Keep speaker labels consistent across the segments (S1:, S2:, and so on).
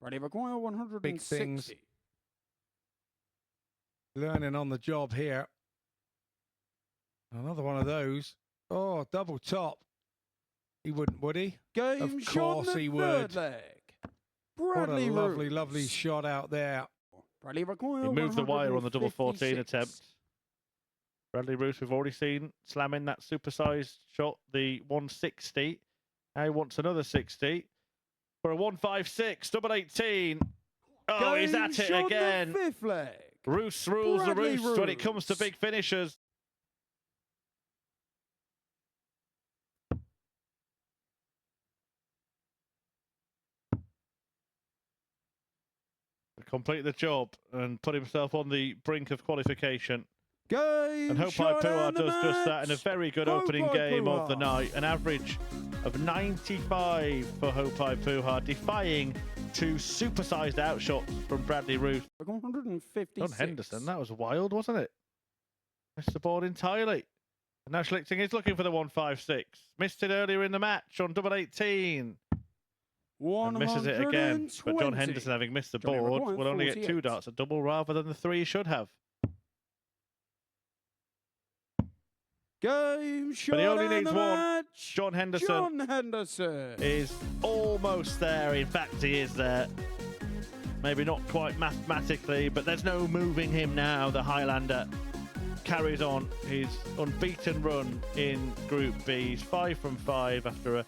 S1: Ready require 160.
S2: Big things. Learning on the job here. Another one of those. Oh, double top. He wouldn't, would he?
S1: Game
S2: Of
S1: shot
S2: course
S1: in the
S2: he
S1: third
S2: would.
S1: leg.
S2: What a
S1: Bradley
S2: lovely,
S1: Roes.
S2: lovely shot out there.
S1: Bradley require
S3: He moved the wire on the double 14
S1: 156.
S3: attempt. Bradley Roes, we've already seen slamming that supersized shot, the 160. Now he wants another 60 for a 156, double 18. Oh, he's
S1: Game
S3: at it
S1: shot in
S3: again.
S1: the fifth leg.
S3: Roos rules
S1: Bradley
S3: the roost when it comes to
S1: Roes.
S3: big finishers. Complete the job and put himself on the brink of qualification.
S1: Game
S3: And Hopai
S1: shot
S3: Puha
S1: and the
S3: does just that in a
S1: match.
S3: very good
S1: Hopai
S3: opening game of the
S1: Puha.
S3: night. An average of 95 for Hopai Puha, defying two supersized outshots from Bradley Roes.
S1: 156.
S3: John Henderson, that was wild, wasn't it? Missed the board entirely. And now Schlichting is looking for the 156. Missed it earlier in the match on double 18. And misses it again. But John Henderson, having missed the
S1: Johnny
S3: board,
S1: required
S3: will only get 2
S1: 48.
S3: darts, a double rather than the 3 he should have.
S1: Game shot
S3: But he only
S1: and
S3: needs
S1: the
S3: one.
S1: match.
S3: John Henderson
S1: John Henderson.
S3: is almost there. In fact, he is there. Maybe not quite mathematically, but there's no moving him now. The Highlander carries on his unbeaten run in Group B. He's 5 from 5 after a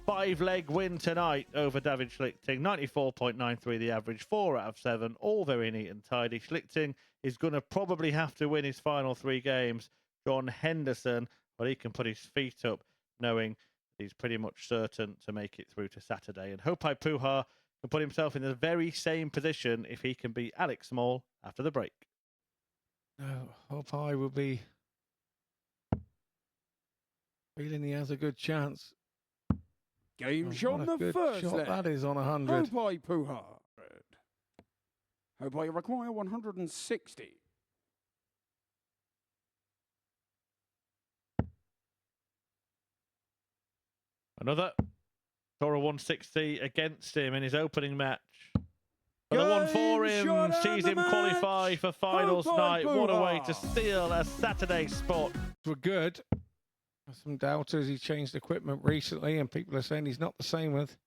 S3: 5-leg win tonight over David Schlichting. 94.93 the average, 4 out of 7, all very neat and tidy. Schlichting is going to probably have to win his final 3 games. John Henderson, well, he can put his feet up knowing he's pretty much certain to make it through to Saturday. And Hopai Puha can put himself in the very same position if he can beat Alex Small after the break.
S2: No, Hopai will be feeling he has a good chance.
S1: Game
S2: Oh,
S1: shot in
S2: what a
S1: the
S2: good
S1: first
S2: shot
S1: leg.
S2: that is on 100.
S1: Hopai Puha. Hopai require 160.
S3: Another saw a 160 against him in his opening match. But the one for
S1: Game
S3: him
S1: shot
S3: sees
S1: and
S3: him
S1: the
S3: qualify
S1: match.
S3: for finals
S1: Hopai
S3: night. What a way to
S1: Puha.
S3: steal a Saturday spot.
S2: Were good. Some doubters. He changed equipment recently, and people are saying he's not the same with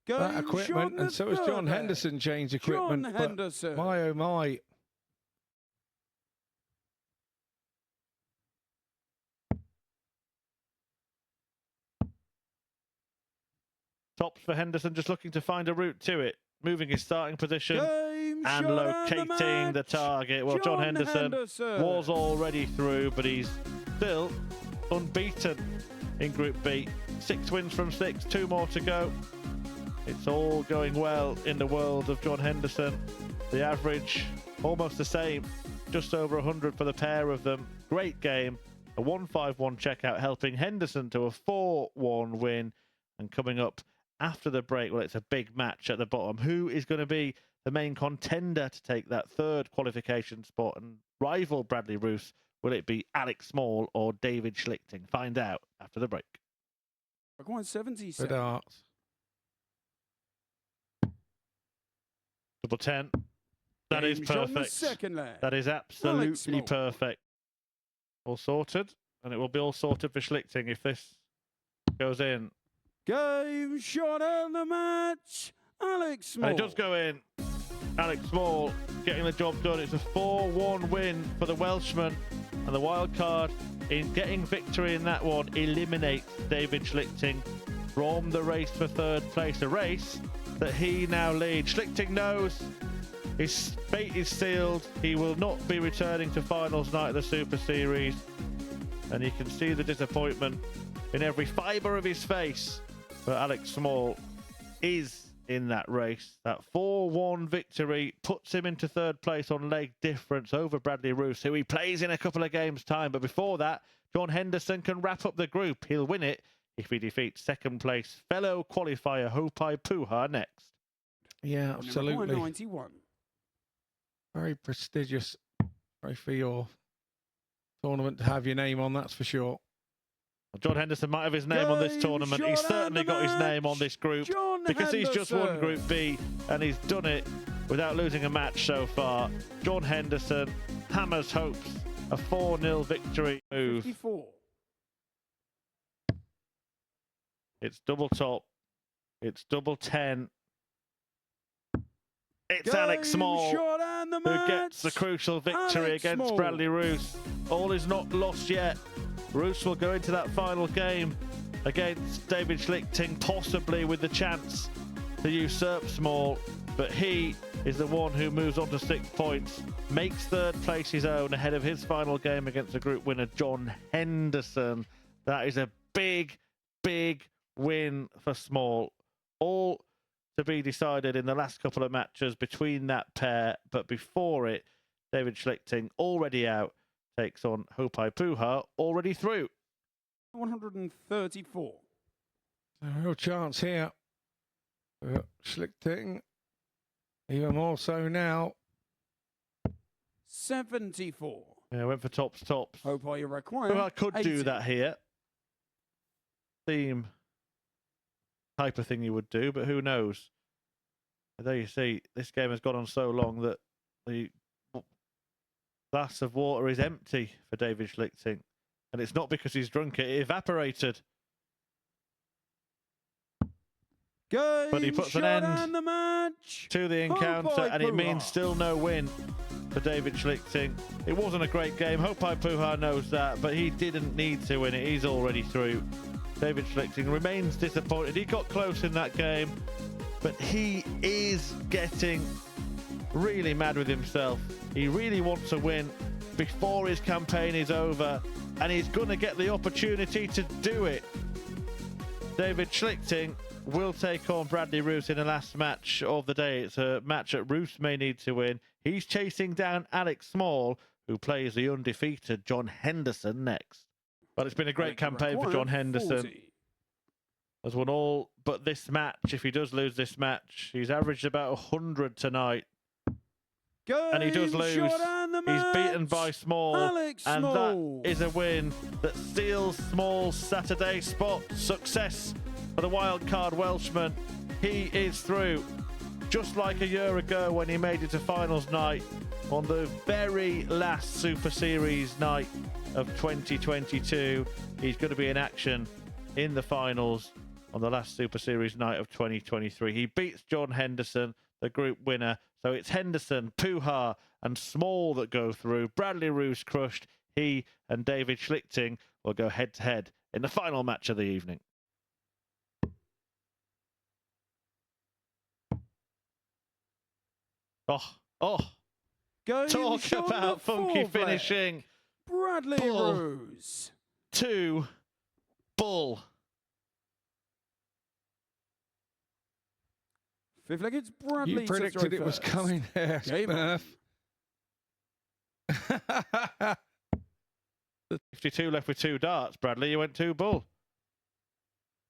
S1: Game
S2: that
S1: shot
S2: equipment.
S1: in
S2: And
S1: the
S2: so has
S1: third
S2: John
S1: leg.
S2: Henderson changed equipment.
S1: John
S2: but
S1: Henderson.
S2: my oh my.
S3: Tops for Henderson, just looking to find a route to it. Moving his starting position
S1: Game
S3: and
S1: shot
S3: locating
S1: and
S3: the
S1: match.
S3: target. Well, John Henderson was already through, but he's still unbeaten in Group B. 6 wins from 6, 2 more to go. It's all going well in the world of John Henderson. The average, almost the same, just over 100 for the pair of them. Great game. A 1-5-1 checkout, helping Henderson to a 4-1 win. And coming up after the break, well, it's a big match at the bottom. Who is going to be the main contender to take that 3rd qualification spot and rival Bradley Roes? Will it be Alex Small or David Schlichting? Find out after the break.
S1: Require 77.
S2: Good darts.
S3: Double 10. That is
S1: Game shot in the
S3: perfect.
S1: second leg.
S3: That is absolutely
S1: Small.
S3: perfect. All sorted. And it will be all sorted for Schlichting if this goes in.
S1: Game shot and the match. Alex Small.
S3: And it does go in. Alex Small getting the job done. It's a 4-1 win for the Welshman. And the wild card in getting victory in that one eliminates David Schlichting from the race for 3rd place. A race that he now leads. Schlichting knows his fate is sealed. He will not be returning to finals night of the Super Series. And you can see the disappointment in every fibre of his face. But Alex Small is in that race. That 4-1 victory puts him into 3rd place on leg difference over Bradley Roes, who he plays in a couple of games' time. But before that, John Henderson can wrap up the group. He'll win it if he defeats 2nd place fellow qualifier Hopai Puha next.
S2: Yeah, absolutely.
S1: 91.
S2: Very prestigious trophy or tournament to have your name on, that's for sure.
S3: John Henderson might have his name on this tournament. He's certainly got his name on this group because he's just won Group B and he's done it without losing a match so far. John Henderson hammers hopes, a 4-0 victory move.
S1: 54.
S3: It's double top. It's double 10. It's Alex Small who gets the crucial victory against Bradley Roes. All is not lost yet. Roes will go into that final game against David Schlichting, possibly with the chance to usurp Small, but he is the one who moves on to 6 points, makes third place his own ahead of his final game against the group winner, John Henderson. That is a big, big win for Small. All to be decided in the last couple of matches between that pair, but before it, David Schlichting, already out, takes on Puha, already through.
S1: 134.
S2: A real chance here. Schlichting, even more so now.
S1: 74.
S3: Yeah, went for tops.
S1: Puha, you require.
S3: Puha could
S1: 80.
S3: do that here. Theme type of thing you would do, but who knows? But there you see, this game has gone on so long that the glass of water is empty for David Schlichting. And it's not because he's drunk it evaporated. But he puts an end to the encounter, and it means still no win for David Schlichting. It wasn't a great game. Puha knows that, but he didn't need to win it. He's already through. David Schlichting remains disappointed. He got close in that game, but he is getting really mad with himself. He really wants to win before his campaign is over, and he's going to get the opportunity to do it. David Schlichting will take on Bradley Roes in the last match of the day. It's a match that Roes may need to win. He's chasing down Alex Small, who plays the undefeated John Henderson next. But it's been a great campaign for John Henderson.
S1: 40.
S3: Has won all but this match. If he does lose this match, he's averaged about 100 tonight. And he does lose. He's beaten by Small. And that is a win that steals Small's Saturday spot. Success for the wildcard Welshman. He is through. Just like a year ago when he made it to finals night on the very last Super Series night of 2022. He's going to be in action in the finals on the last Super Series night of 2023. He beats John Henderson, the group winner. So it's Henderson, Puha and Small that go through. Bradley Roes crushed. He and David Schlichting will go head-to-head in the final match of the evening. Talk about funky finishing.
S1: Bradley Roes.
S3: 2 bull.
S1: Fifth leg, it's Bradley.
S2: You predicted it was coming there, Smurf.
S3: 52 left with 2 darts, Bradley. You went 2 bull.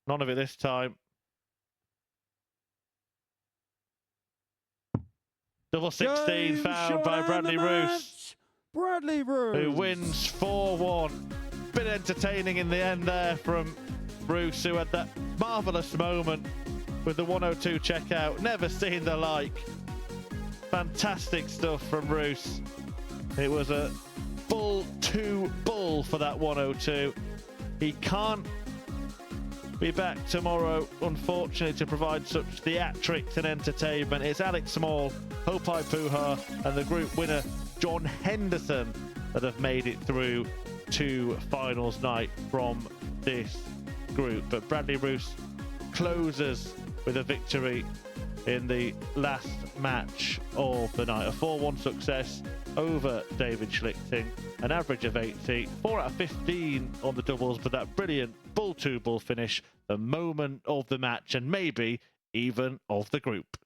S3: None of it this time. Double 16 found by Bradley Roes.
S1: Bradley Roes.
S3: Who wins 4-1. Bit entertaining in the end there from Roes, who had that marvellous moment with the 102 checkout. Never seen the like. Fantastic stuff from Roes. It was a bull 2 bull for that 102. He can't be back tomorrow, unfortunately, to provide such theatrics and entertainment. It's Alex Small, Puha, and the group winner, John Henderson, that have made it through to finals night from this group. But Bradley Roes closes with a victory in the last match of the night. A 4-1 success over David Schlichting, an average of 80, 4 out of 15 on the doubles, but that brilliant bull 2 bull finish, the moment of the match and maybe even of the group.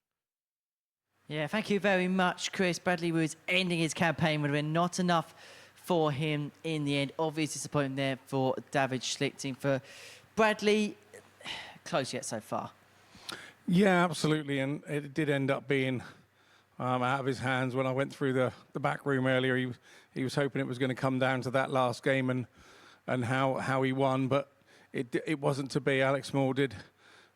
S4: Yeah, thank you very much, Chris. Bradley Roes ending his campaign would have been not enough for him in the end. Obvious disappointment there for David Schlichting. For Bradley, close yet so far.
S2: Yeah, absolutely, and it did end up being out of his hands when I went through the back room earlier. He was hoping it was going to come down to that last game and how he won, but it wasn't to be. Alex Small did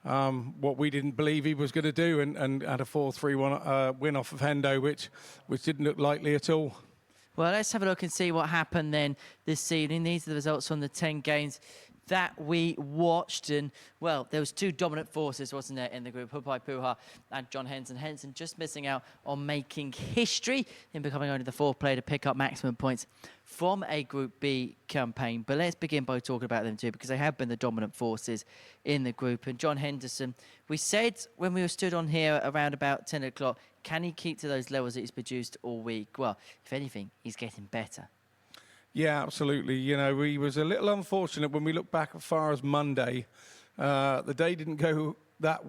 S2: what we didn't believe he was going to do, and had a 4-3 win off of Hendo, which didn't look likely at all.
S4: Well, let's have a look and see what happened then this evening. These are the results from the 10 games that we watched. And, well, there was two dominant forces, wasn't there, in the group, Puha and John Henderson. Henderson just missing out on making history in becoming only the fourth player to pick up maximum points from a Group B campaign. But let's begin by talking about them too, because they have been the dominant forces in the group. And John Henderson, we said when we were stood on here around about 10 o'clock, can he keep to those levels that he's produced all week? Well, if anything, he's getting better.
S2: Yeah, absolutely. You know, he was a little unfortunate when we look back as far as Monday. The day didn't go that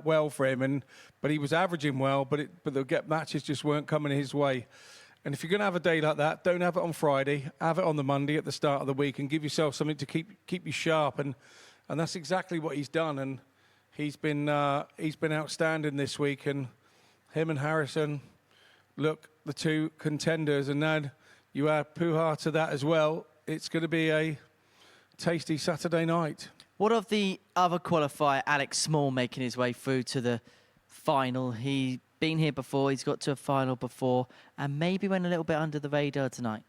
S2: well for him, but he was averaging well, but the matches just weren't coming his way. And if you're going to have a day like that, don't have it on Friday. Have it on the Monday at the start of the week, and give yourself something to keep you sharp. And that's exactly what he's done. And he's been outstanding this week. And him and Harrison, look, the two contenders, and then you add Puha to that as well. It's going to be a tasty Saturday night.
S4: What of the other qualifier, Alex Small, making his way through to the final? He's been here before, he's got to a final before, and maybe went a little bit under the radar tonight.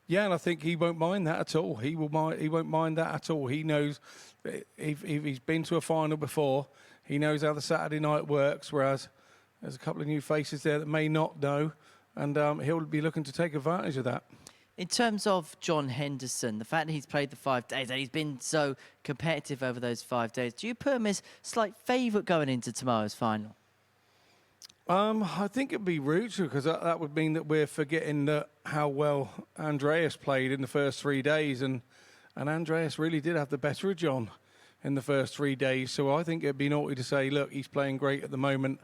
S2: Yeah, and I think he won't mind that at all. He won't mind that at all. He knows if he's been to a final before, he knows how the Saturday night works, whereas there's a couple of new faces there that may not know, and he'll be looking to take advantage of that.
S4: In terms of John Henderson, the fact that he's played the 5 days and he's been so competitive over those 5 days, do you put him as slight favourite going into tomorrow's final?
S2: I think it'd be rude to, because that would mean that we're forgetting how well Andreas played in the first 3 days, and Andreas really did have the better of John in the first 3 days. So I think it'd be naughty to say, look, he's playing great at the moment,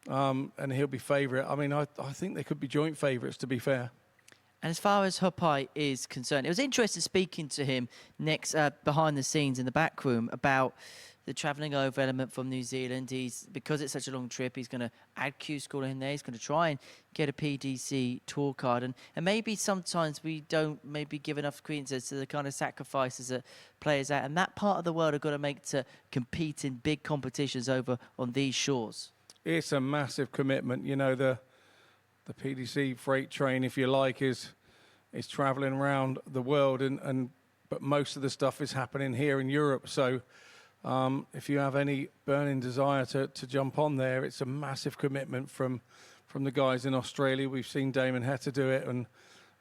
S2: and he'll be favourite. I mean, I think they could be joint favourites, to be fair.
S4: And as far as Hupai is concerned, it was interesting speaking to him next behind the scenes in the back room about the travelling over element from New Zealand. Because it's such a long trip, he's going to add Q-School in there. He's going to try and get a PDC tour card. And maybe sometimes we don't maybe give enough credence to the kind of sacrifices that players out. And that part of the world have got to make to compete in big competitions over on these shores.
S2: It's a massive commitment. You know, the PDC freight train, if you like, is travelling around the world, but most of the stuff is happening here in Europe. So if you have any burning desire to jump on there, it's a massive commitment from the guys in Australia. We've seen Damon Heta do it, and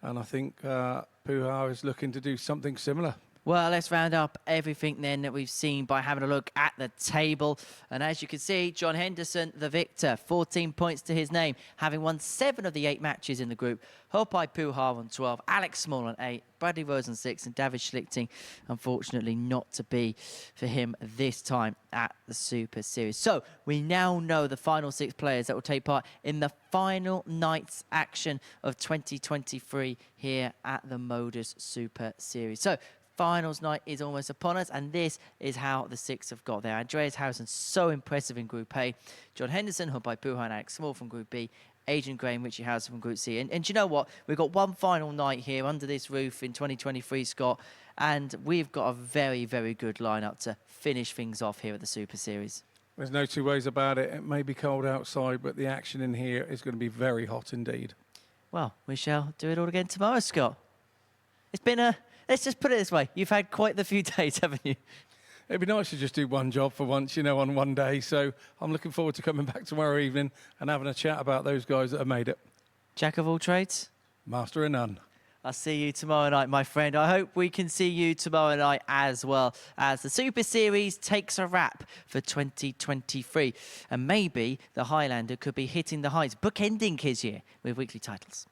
S2: I think Puha is looking to do something similar.
S4: Well, let's round up everything then that we've seen by having a look at the table. And as you can see, John Henderson, the victor, 14 points to his name, having won 7 of the 8 matches in the group. Hupai Puha on 12, Alex Small on 8, Bradley Roes on 6, and David Schlichting, unfortunately, not to be for him this time at the Super Series. So we now know the final 6 players that will take part in the final night's action of 2023 here at the Modus Super Series. So finals night is almost upon us, and this is how the 6 have got there. Andreas Harrison, so impressive in Group A. John Henderson, Hupai Puha and Alex Small from Group B. Adrian Gray and Richie Harrison from Group C. And do you know what? We've got one final night here under this roof in 2023, Scott, and we've got a very, very good lineup to finish things off here at the Super Series.
S2: There's no two ways about it. It may be cold outside, but the action in here is going to be very hot indeed.
S4: Well, we shall do it all again tomorrow, Scott. It's been a... Let's just put it this way. You've had quite the few days, haven't you?
S2: It'd be nice to just do one job for once, you know, on one day. So I'm looking forward to coming back tomorrow evening and having a chat about those guys that have made it.
S4: Jack of all trades?
S2: Master of none.
S4: I'll see you tomorrow night, my friend. I hope we can see you tomorrow night as well, as the Super Series takes a wrap for 2023. And maybe the Highlander could be hitting the heights, bookending his year with weekly titles.